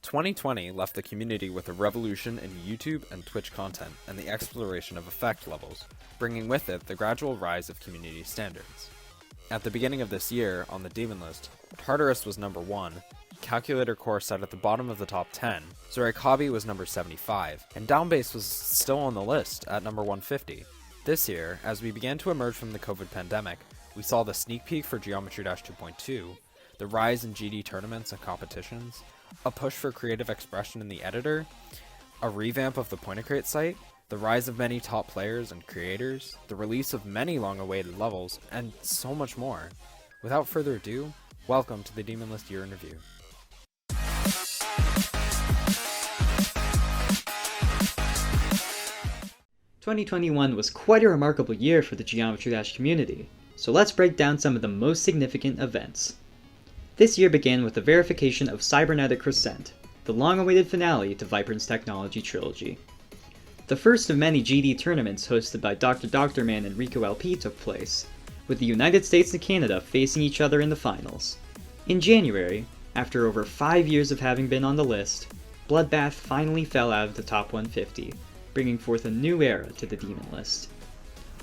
2020 left the community with a revolution in YouTube and Twitch content and the exploration of effect levels, bringing with it the gradual rise of community standards. At the beginning of this year, on the Demon list, Tartarus was number 1, Calculator Core sat at the bottom of the top 10, Zeronium was number 75, and Downbase was still on the list at number 150. This year, as we began to emerge from the COVID pandemic, we saw the sneak peek for Geometry Dash 2.2, the rise in GD tournaments and competitions, a push for creative expression in the editor, a revamp of the Point-A-Crate site, the rise of many top players and creators, the release of many long-awaited levels, and so much more. Without further ado, welcome to the Demon List Year in Review. "2021 was quite a remarkable year for the Geometry Dash community, so let's break down some of the most significant events. This year began with the verification of Cybernetic Crescent, the long-awaited finale to Vibrant's Technology Trilogy. The first of many GD tournaments hosted by Dr. Man and Rico LP took place, with the United States and Canada facing each other in the finals. In January, after over 5 years of having been on the list, Bloodbath finally fell out of the top 150, bringing forth a new era to the Demon list.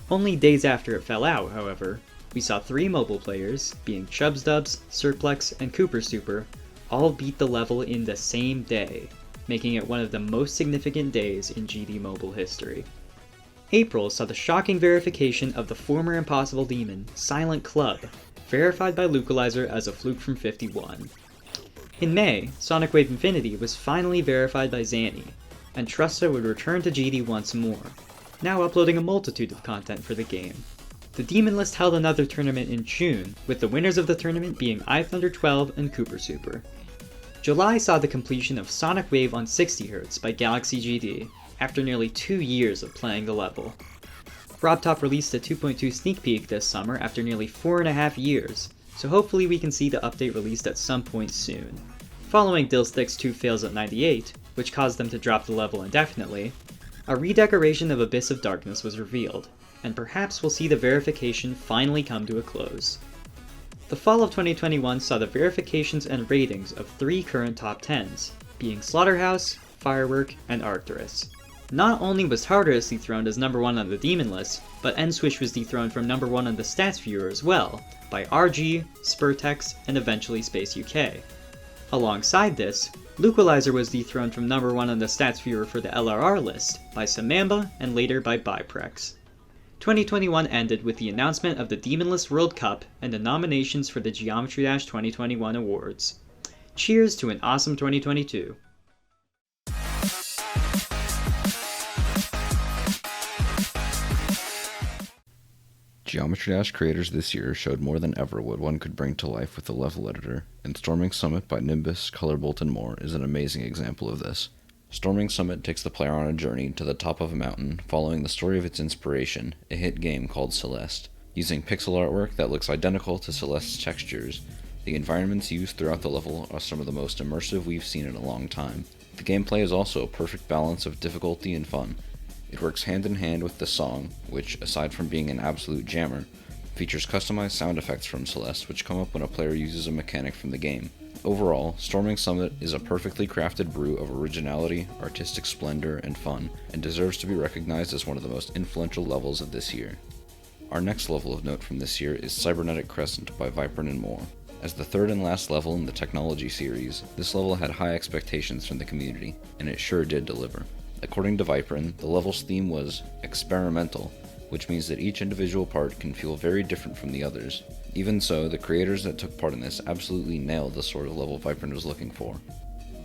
Only days after it fell out, however, we saw 3 mobile players, being Chubzdubs, Surplex, and Kooper Super, all beat the level in the same day, making it one of the most significant days in GD mobile history. April saw the shocking verification of the former Impossible Demon, Silent Club, verified by Localizer as a fluke from 51. In May, Sonic Wave Infinity was finally verified by Zanny, and Trusta would return to GD once more, now uploading a multitude of content for the game. The Demon list held another tournament in June, with the winners of the tournament being iThunder12 and Kooper Super. July saw the completion of Sonic Wave on 60Hz by Galaxy GD, after nearly 2 years of playing the level. RobTop released a 2.2 sneak peek this summer after nearly 4.5 years, so hopefully we can see the update released at some point soon. Following Dillstick's 2 fails at 98, which caused them to drop the level indefinitely, a redecoration of Abyss of Darkness was revealed, and perhaps we'll see the verification finally come to a close. The fall of 2021 saw the verifications and ratings of 3 current top 10s, being Slaughterhouse, Firework, and Arcturus. Not only was Tartarus dethroned as number 1 on the Demon list, but N-Swish was dethroned from number 1 on the Stats Viewer as well, by RG, Spurtex, and eventually Space UK. Alongside this, Localizer was dethroned from number 1 on the Stats Viewer for the LRR list, by Samamba, and later by Biprex. 2021 ended with the announcement of the Demon List World Cup and the nominations for the Geometry Dash 2021 awards. Cheers to an awesome 2022. Geometry Dash creators this year showed more than ever what one could bring to life with the level editor, and Storming Summit by Nimbus, Colorbolt, and more is an amazing example of this. Storming Summit takes the player on a journey to the top of a mountain, following the story of its inspiration, a hit game called Celeste. Using pixel artwork that looks identical to Celeste's textures, the environments used throughout the level are some of the most immersive we've seen in a long time. The gameplay is also a perfect balance of difficulty and fun. It works hand in hand with the song, which, aside from being an absolute jammer, features customized sound effects from Celeste which come up when a player uses a mechanic from the game. Overall, Storming Summit is a perfectly crafted brew of originality, artistic splendor, and fun, and deserves to be recognized as one of the most influential levels of this year. Our next level of note from this year is Cybernetic Crescent by Viper and more. As the third and last level in the Technology series, this level had high expectations from the community, and it sure did deliver. According to Viperin, the level's theme was experimental, which means that each individual part can feel very different from the others. Even so, the creators that took part in this absolutely nailed the sort of level Viperin was looking for.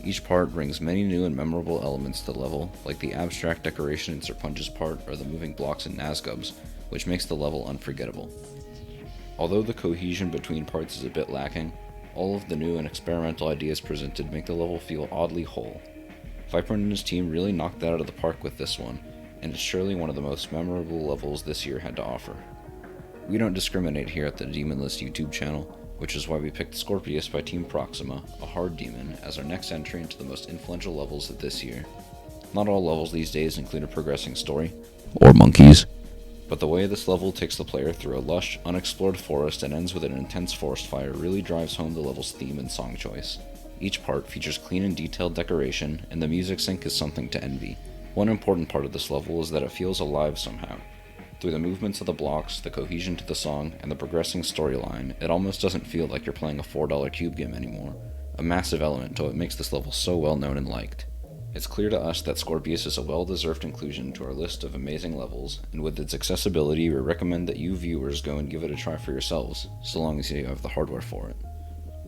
Each part brings many new and memorable elements to the level, like the abstract decoration in Serpunge's part or the moving blocks in Nazgub's, which makes the level unforgettable. Although the cohesion between parts is a bit lacking, all of the new and experimental ideas presented make the level feel oddly whole. Viperin and his team really knocked that out of the park with this one, and it's surely one of the most memorable levels this year had to offer. We don't discriminate here at the Demon List YouTube channel, which is why we picked Scorpius by Team Proxima, a hard demon, as our next entry into the most influential levels of this year. Not all levels these days include a progressing story, or monkeys, but the way this level takes the player through a lush, unexplored forest and ends with an intense forest fire really drives home the level's theme and song choice. Each part features clean and detailed decoration, and the music sync is something to envy. One important part of this level is that it feels alive somehow. Through the movements of the blocks, the cohesion to the song, and the progressing storyline, it almost doesn't feel like you're playing a $4 cube game anymore. A massive element to what makes this level so well known and liked. It's clear to us that Scorpius is a well-deserved inclusion to our list of amazing levels, and with its accessibility, we recommend that you viewers go and give it a try for yourselves, so long as you have the hardware for it.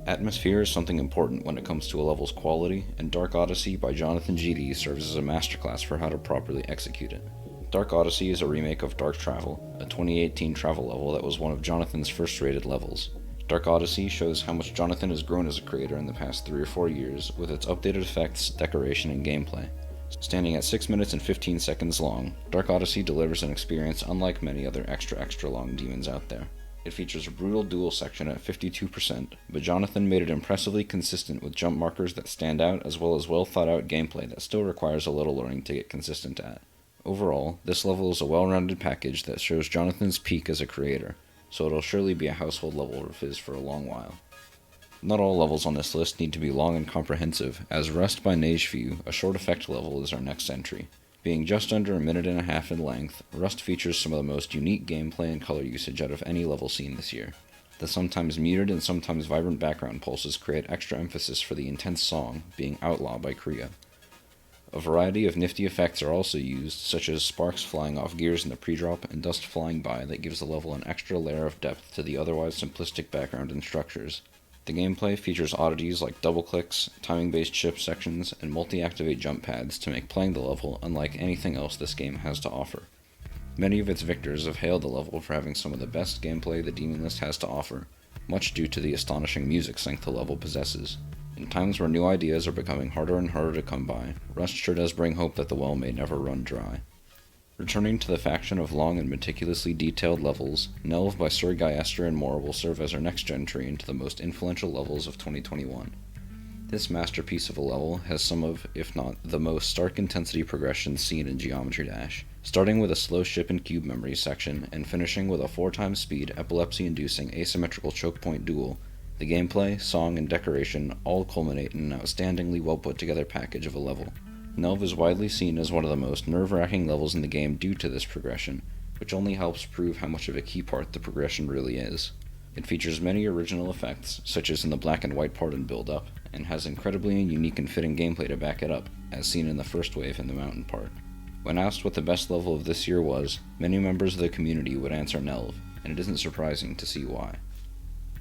Atmosphere is something important when it comes to a level's quality, and Dark Odyssey by Jonathan GD serves as a masterclass for how to properly execute it. Dark Odyssey is a remake of Dark Travel, a 2018 travel level that was one of Jonathan's first rated levels. Dark Odyssey shows how much Jonathan has grown as a creator in the past 3 or 4 years with its updated effects, decoration, and gameplay. Standing at 6 minutes and 15 seconds long, Dark Odyssey delivers an experience unlike many other extra long demons out there. It features a brutal duel section at 52%, but Jonathan made it impressively consistent with jump markers that stand out as well as well thought out gameplay that still requires a little learning to get consistent at. Overall, this level is a well-rounded package that shows Jonathan's peak as a creator, so it'll surely be a household level of his for a long while. Not all levels on this list need to be long and comprehensive, as Rust by Nageview, a short effect level, is our next entry. Being just under a minute and a half in length, Rust features some of the most unique gameplay and color usage out of any level seen this year. The sometimes muted and sometimes vibrant background pulses create extra emphasis for the intense song, being Outlaw by Kriya. A variety of nifty effects are also used, such as sparks flying off gears in the pre-drop and dust flying by that gives the level an extra layer of depth to the otherwise simplistic background and structures. The gameplay features oddities like double clicks, timing-based ship sections, and multi-activate jump pads to make playing the level unlike anything else this game has to offer. Many of its victors have hailed the level for having some of the best gameplay the Demon List has to offer, much due to the astonishing music sync the level possesses. In times where new ideas are becoming harder and harder to come by, Rust sure does bring hope that the well may never run dry. Returning to the faction of long and meticulously detailed levels, Nelv by Sir Gaiester and more will serve as our next entry into the most influential levels of 2021. This masterpiece of a level has some of, if not the most stark intensity progression seen in Geometry Dash, starting with a slow ship and cube memory section and finishing with a 4x speed, epilepsy-inducing asymmetrical choke point duel. The gameplay, song, and decoration all culminate in an outstandingly well put together package of a level. Nelv is widely seen as one of the most nerve-wracking levels in the game due to this progression, which only helps prove how much of a key part the progression really is. It features many original effects, such as in the black and white part and build-up, and has incredibly unique and fitting gameplay to back it up, as seen in the first wave in the mountain part. When asked what the best level of this year was, many members of the community would answer Nelv, and it isn't surprising to see why.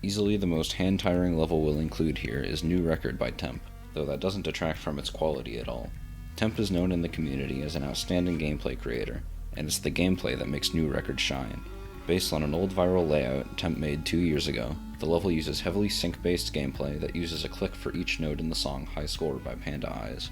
Easily the most hand-tiring level we'll include here is New Record by Temp, though that doesn't detract from its quality at all. Temp is known in the community as an outstanding gameplay creator, and it's the gameplay that makes New Record shine. Based on an old viral layout Temp made 2 years ago, the level uses heavily sync-based gameplay that uses a click for each note in the song High Score by Panda Eyes.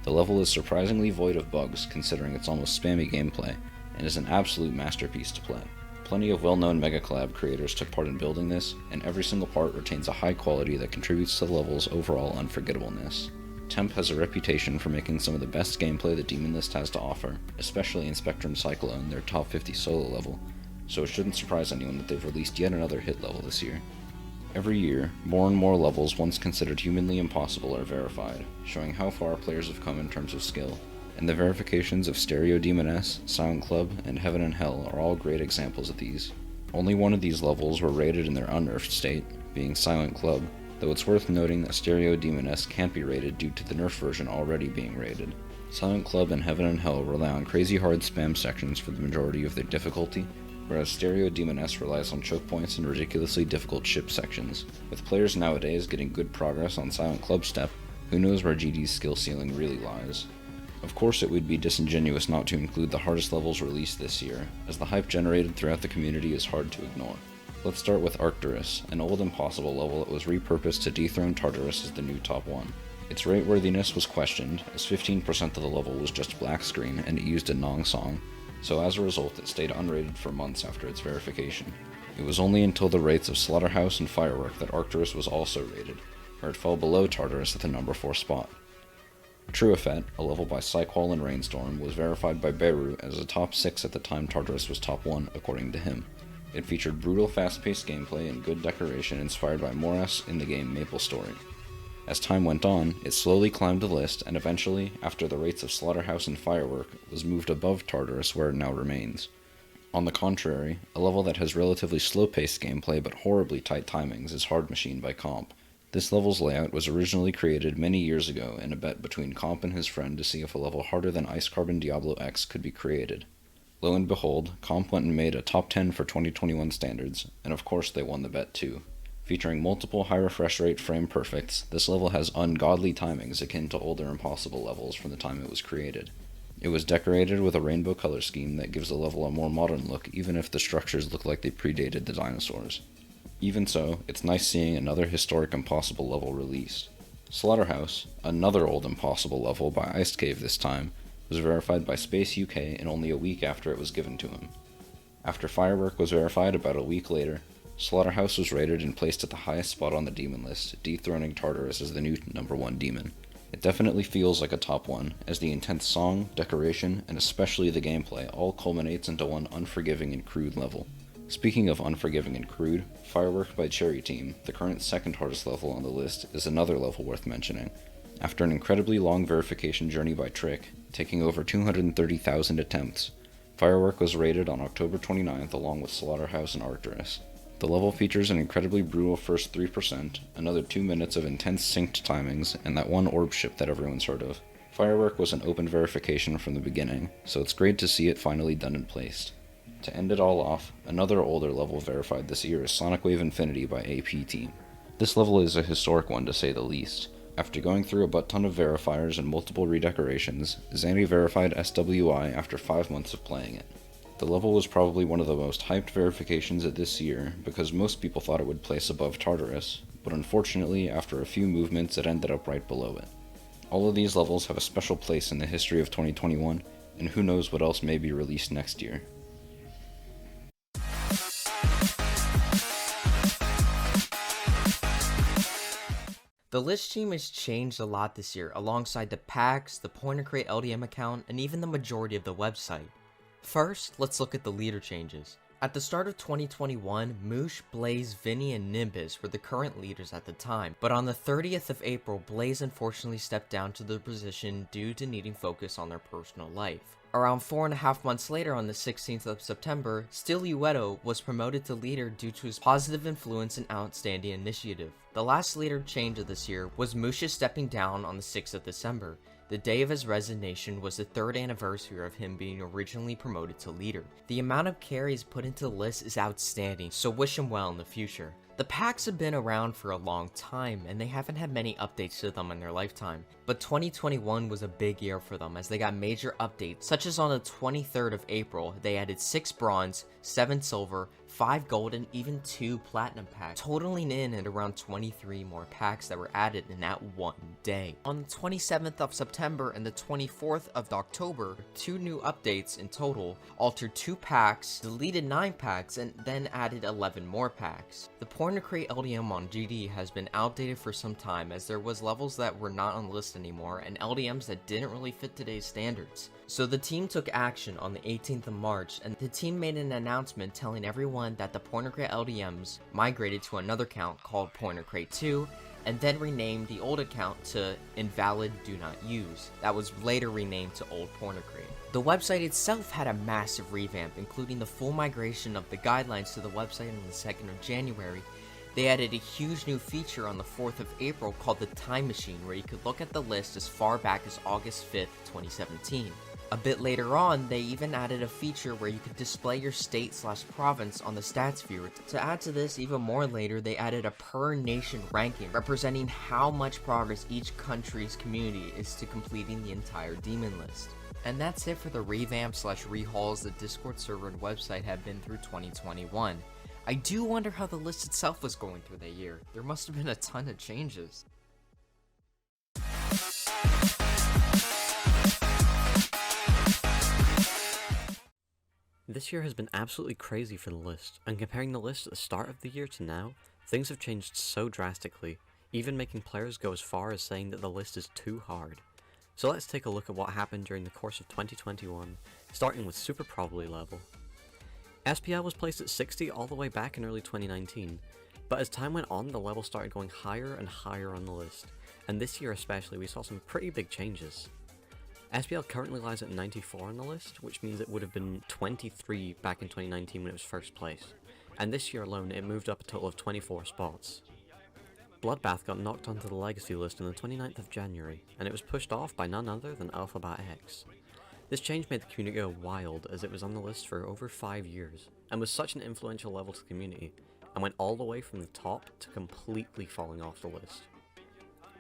The level is surprisingly void of bugs considering its almost spammy gameplay, and is an absolute masterpiece to play. Plenty of well-known Mega Collab creators took part in building this, and every single part retains a high quality that contributes to the level's overall unforgettableness. Temp has a reputation for making some of the best gameplay the Demon List has to offer, especially in Spectrum Cyclone, their top 50 solo level, so it shouldn't surprise anyone that they've released yet another hit level this year. Every year, more and more levels once considered humanly impossible are verified, showing how far players have come in terms of skill, and the verifications of Stereo Demoness, Sound Club, and Heaven and Hell are all great examples of these. Only one of these levels were rated in their unnerfed state, being Silent Club, though it's worth noting that Stereo Demoness can't be rated due to the nerf version already being rated. Silent Club and Heaven and Hell rely on crazy hard spam sections for the majority of their difficulty, whereas Stereo Demoness relies on choke points and ridiculously difficult ship sections. With players nowadays getting good progress on Silent Club Step, who knows where GD's skill ceiling really lies. Of course, it would be disingenuous not to include the hardest levels released this year, as the hype generated throughout the community is hard to ignore. Let's start with Arcturus, an old impossible level that was repurposed to dethrone Tartarus as the new top 1. Its rate-worthiness was questioned, as 15% of the level was just black screen and it used a Nong song, so as a result it stayed unrated for months after its verification. It was only until the rates of Slaughterhouse and Firework that Arcturus was also rated, where it fell below Tartarus at the number 4 spot. True Effect, a level by Psyqual and Rainstorm, was verified by Beru as a top 6 at the time Tartarus was top 1, according to him. It featured brutal fast-paced gameplay and good decoration inspired by Moras in the game MapleStory. As time went on, it slowly climbed the list and eventually, after the rates of Slaughterhouse and Firework, was moved above Tartarus where it now remains. On the contrary, a level that has relatively slow-paced gameplay but horribly tight timings is Hard Machine by Comp. This level's layout was originally created many years ago in a bet between Comp and his friend to see if a level harder than Ice Carbon Diablo X could be created. Lo and behold, Comp went and made a top 10 for 2021 standards, and of course they won the bet too. Featuring multiple high refresh rate frame perfects, this level has ungodly timings akin to older Impossible levels from the time it was created. It was decorated with a rainbow color scheme that gives the level a more modern look even if the structures look like they predated the dinosaurs. Even so, it's nice seeing another historic Impossible level released. Slaughterhouse, another old Impossible level by Ice Cave this time, was verified by Space UK in only a week after it was given to him. After Firework was verified about a week later, Slaughterhouse was rated and placed at the highest spot on the demon list, dethroning Tartarus as the new number 1 demon. It definitely feels like a top 1, as the intense song, decoration, and especially the gameplay all culminates into one unforgiving and crude level. Speaking of unforgiving and crude, Firework by Cherry Team, the current second hardest level on the list, is another level worth mentioning. After an incredibly long verification journey by Trick, taking over 230,000 attempts, Firework was rated on October 29th along with Slaughterhouse and Arcturus. The level features an incredibly brutal first 3%, another 2 minutes of intense synced timings, and that one orb ship that everyone's heard of. Firework was an open verification from the beginning, so it's great to see it finally done and placed. To end it all off, another older level verified this year is Sonic Wave Infinity by AP Team. This level is a historic one to say the least. After going through a butt ton of verifiers and multiple redecorations, Zanny verified SWI after 5 months of playing it. The level was probably one of the most hyped verifications at this year because most people thought it would place above Tartarus, but unfortunately after a few movements it ended up right below it. All of these levels have a special place in the history of 2021, and who knows what else may be released next year. The list team has changed a lot this year alongside the packs, the Point and Create LDM account, and even the majority of the website. First, let's look at the leader changes. At the start of 2021, Moosh, Blaze, Vinny, and Nimbus were the current leaders at the time, but on the 30th of April, Blaze unfortunately stepped down to their position due to needing focus on their personal life. Around 4.5 months later, on the 16th of September, Still Uedo was promoted to leader due to his positive influence and outstanding initiative. The last leader change of this year was Musha stepping down on the 6th of December. The day of his resignation was the 3rd anniversary of him being originally promoted to leader. The amount of carries put into the list is outstanding, so wish him well in the future. The packs have been around for a long time, and they haven't had many updates to them in their lifetime, but 2021 was a big year for them as they got major updates, such as on the 23rd of April, they added 6 bronze, 7 silver, 5 gold, and even 2 platinum packs, totaling in at around 23 more packs that were added in that one day. On the 27th of September and the 24th of October, 2 new updates in total, altered 2 packs, deleted 9 packs, and then added 11 more packs. The Point to Create LDM on GD has been outdated for some time as there was levels that were not on the list anymore and LDMs that didn't really fit today's standards. So the team took action on the 18th of March, and the team made an announcement telling everyone that the Point to Create LDMs migrated to another account called Point to Create 2, and then renamed the old account to Invalid Do Not Use. That was later renamed to Old Point to Create. The website itself had a massive revamp, including the full migration of the guidelines to the website on the 2nd of January. They added a huge new feature on the 4th of April called the Time Machine, where you could look at the list as far back as August 5th, 2017. A bit later on, they even added a feature where you could display your state/province on the stats viewer. To add to this even more later, they added a per nation ranking representing how much progress each country's community is to completing the entire demon list. And that's it for the revamp/rehauls the Discord server and website have been through 2021. I do wonder how the list itself was going through that year. There must have been a ton of changes. This year has been absolutely crazy for the list, and comparing the list at the start of the year to now, things have changed so drastically, even making players go as far as saying that the list is too hard. So let's take a look at what happened during the course of 2021, starting with Super Probably level. SPL was placed at 60 all the way back in early 2019, but as time went on the level started going higher and higher on the list, and this year especially we saw some pretty big changes. SPL currently lies at 94 on the list, which means it would have been 23 back in 2019 when it was first place, and this year alone it moved up a total of 24 spots. Bloodbath got knocked onto the Legacy list on the 29th of January, and it was pushed off by none other than Alphabet X. This change made the community go wild, as it was on the list for over 5 years, and was such an influential level to the community, and went all the way from the top to completely falling off the list.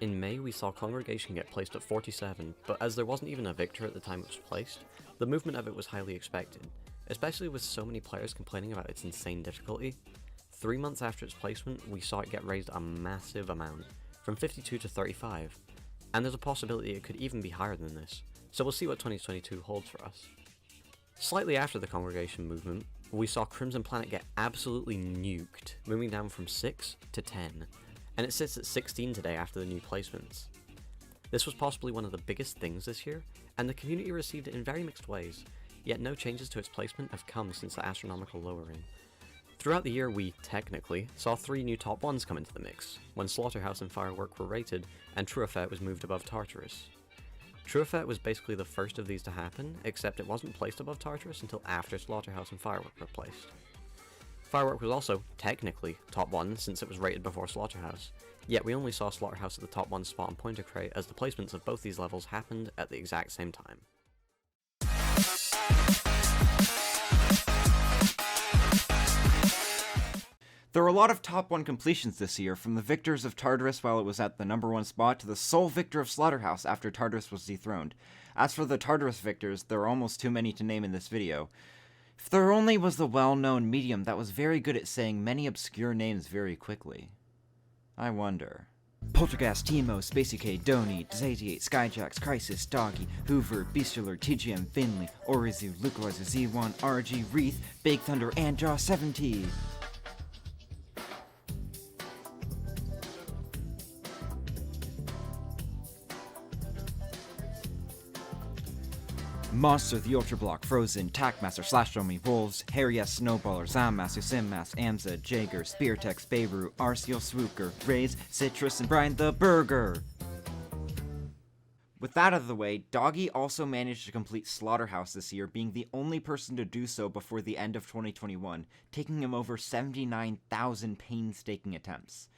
In May, we saw Congregation get placed at 47, but as there wasn't even a victor at the time it was placed, the movement of it was highly expected, especially with so many players complaining about its insane difficulty. 3 months after its placement, we saw it get raised a massive amount, from 52 to 35, and there's a possibility it could even be higher than this, so we'll see what 2022 holds for us. Slightly after the Congregation movement, we saw Crimson Planet get absolutely nuked, moving down from 6 to 10, and it sits at 16 today after the new placements. This was possibly one of the biggest things this year, and the community received it in very mixed ways, yet no changes to its placement have come since the astronomical lowering. Throughout the year we, technically, saw 3 new top 1s come into the mix, when Slaughterhouse and Firework were rated, and True Effect was moved above Tartarus. True Effect was basically the first of these to happen, except it wasn't placed above Tartarus until after Slaughterhouse and Firework were placed. Firework was also, technically, top 1 since it was rated before Slaughterhouse, yet we only saw Slaughterhouse at the top 1 spot on Pointer Crate as the placements of both these levels happened at the exact same time. There were a lot of top 1 completions this year, from the victors of Tartarus while it was at the number 1 spot to the sole victor of Slaughterhouse after Tartarus was dethroned. As for the Tartarus victors, there are almost too many to name in this video. If there only was the well-known medium that was very good at saying many obscure names very quickly. I wonder. Poltergeist, Teemo, Space UK, Donny, Z88, Skyjax, Crisis, Doggy, Hoover, Beastular, TGM, Finley, Orizu, Lukalizer, Z1, RG, Wreath, Big Thunder, and Jaw 70. Monster, the Ultra Block, Frozen, Tackmaster, Slashdrummy, Wolves, Harry S, Snowballer, Zammaster, Simmass, Amza, Jaeger, Speartex, Beirut, Arceal, Swooker, Raze, Citrus, and Brian the Burger. With that out of the way, Doggy also managed to complete Slaughterhouse this year, being the only person to do so before the end of 2021, taking him over 79,000 painstaking attempts.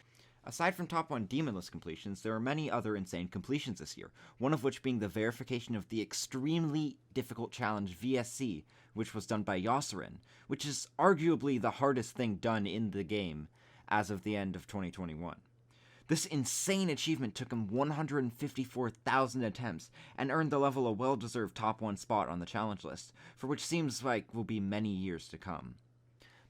Aside from top 1 demonless completions, there are many other insane completions this year, one of which being the verification of the extremely difficult challenge VSC, which was done by Yocerin, which is arguably the hardest thing done in the game as of the end of 2021. This insane achievement took him 154,000 attempts and earned the level a well-deserved top 1 spot on the challenge list, for which seems like will be many years to come.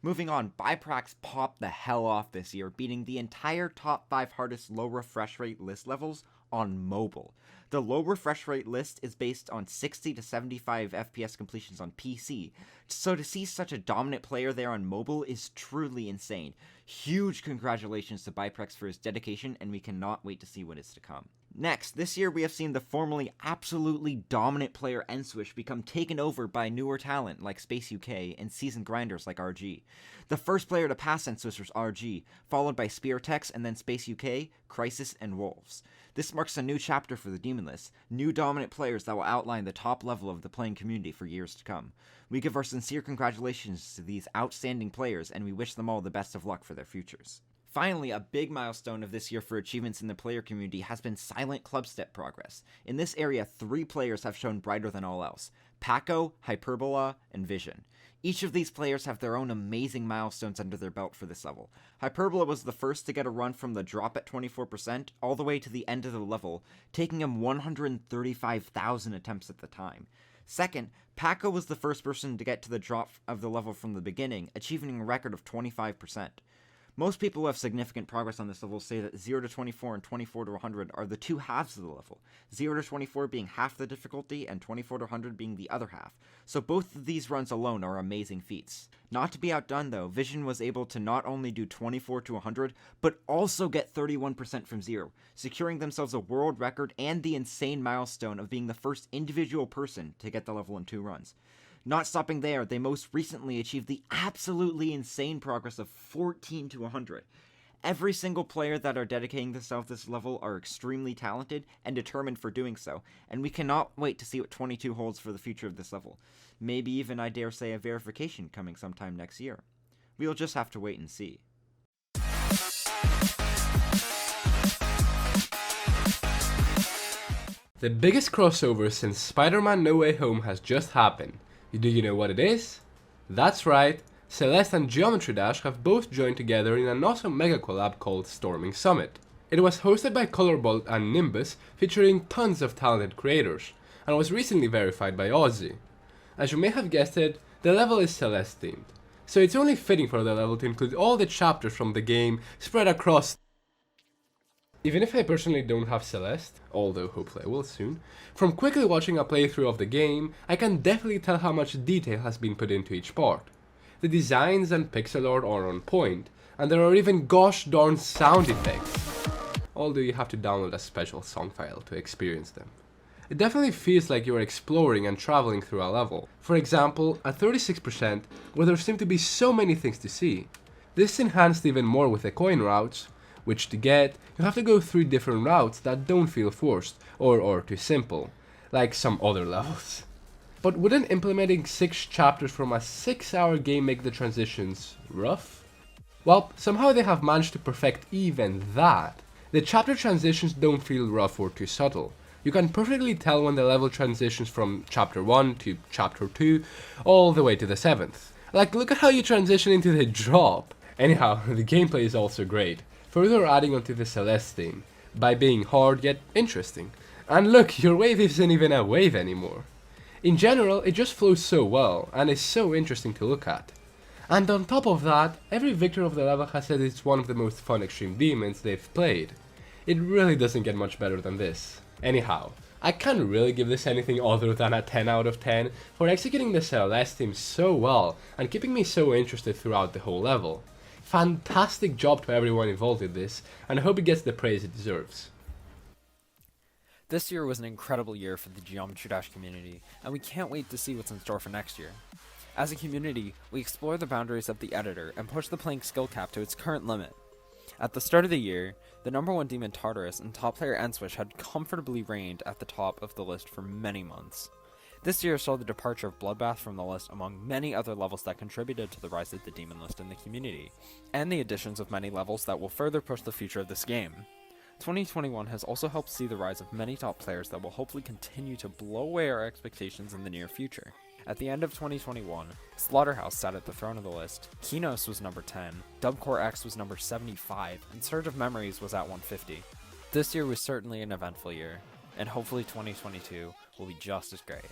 Moving on, Biprax popped the hell off this year, beating the entire top 5 hardest low refresh rate list levels on mobile. The low refresh rate list is based on 60 to 75 FPS completions on PC, so to see such a dominant player there on mobile is truly insane. Huge congratulations to Biprax for his dedication, and we cannot wait to see what is to come. Next, this year we have seen the formerly absolutely dominant player Enswish become taken over by newer talent like Space UK and seasoned grinders like RG. The first player to pass Enswish was RG, followed by Speartex and then Space UK, Crisis, and Wolves. This marks a new chapter for the Demon List, new dominant players that will outline the top level of the playing community for years to come. We give our sincere congratulations to these outstanding players, and we wish them all the best of luck for their futures. Finally, a big milestone of this year for achievements in the player community has been silent clubstep progress. In this area, 3 players have shown brighter than all else: Paco, Hyperbola, and Vision. Each of these players have their own amazing milestones under their belt for this level. Hyperbola was the first to get a run from the drop at 24% all the way to the end of the level, taking him 135,000 attempts at the time. Second, Paco was the first person to get to the drop of the level from the beginning, achieving a record of 25%. Most people who have significant progress on this level say that 0 to 24 and 24 to 100 are the 2 halves of the level, 0 to 24 being half the difficulty and 24 to 100 being the other half, so both of these runs alone are amazing feats. Not to be outdone though, Vision was able to not only do 24 to 100, but also get 31% from 0, securing themselves a world record and the insane milestone of being the first individual person to get the level in 2 runs. Not stopping there, they most recently achieved the absolutely insane progress of 14 to 100. Every single player that are dedicating themselves to this level are extremely talented and determined for doing so, and we cannot wait to see what 22 holds for the future of this level. Maybe even, I dare say, a verification coming sometime next year. We'll just have to wait and see. The biggest crossover since Spider-Man No Way Home has just happened. Do you know what it is? That's right, Celeste and Geometry Dash have both joined together in an awesome mega collab called Storming Summit. It was hosted by Colorbolt and Nimbus, featuring tons of talented creators, and was recently verified by Ozzy. As you may have guessed it, the level is Celeste themed, so it's only fitting for the level to include all the chapters from the game spread across. Even if I personally don't have Celeste, although hopefully I will soon, from quickly watching a playthrough of the game, I can definitely tell how much detail has been put into each part. The designs and pixel art are on point, and there are even gosh darn sound effects, although you have to download a special song file to experience them. It definitely feels like you are exploring and traveling through a level. For example, at 36%, where there seem to be so many things to see. This is enhanced even more with the coin routes, which to get, you have to go through different routes that don't feel forced or too simple, like some other levels. But wouldn't implementing 6 chapters from a 6-hour game make the transitions rough? Well, somehow they have managed to perfect even that. The chapter transitions don't feel rough or too subtle. You can perfectly tell when the level transitions from chapter 1 to chapter 2, all the way to the 7th. Like, look at how you transition into the drop. Anyhow, the gameplay is also great, further adding onto the Celeste theme, by being hard yet interesting. And look, your wave isn't even a wave anymore. In general, it just flows so well, and is so interesting to look at. And on top of that, every victor of the level has said it's one of the most fun extreme demons they've played. It really doesn't get much better than this. Anyhow, I can't really give this anything other than a 10 out of 10 for executing the Celeste theme so well and keeping me so interested throughout the whole level. Fantastic job to everyone involved in this, and I hope it gets the praise it deserves. This year was an incredible year for the Geometry Dash community, and we can't wait to see what's in store for next year. As a community, we explore the boundaries of the editor and push the playing skill cap to its current limit. At the start of the year, the #1 demon Tartarus and top player Enswish had comfortably reigned at the top of the list for many months. This year saw the departure of Bloodbath from the list among many other levels that contributed to the rise of the demon list in the community, and the additions of many levels that will further push the future of this game. 2021 has also helped see the rise of many top players that will hopefully continue to blow away our expectations in the near future. At the end of 2021, Slaughterhouse sat at the throne of the list, Kinos was number 10, Dubcore X was number 75, and Surge of Memories was at 150. This year was certainly an eventful year, and hopefully 2022 will be just as great.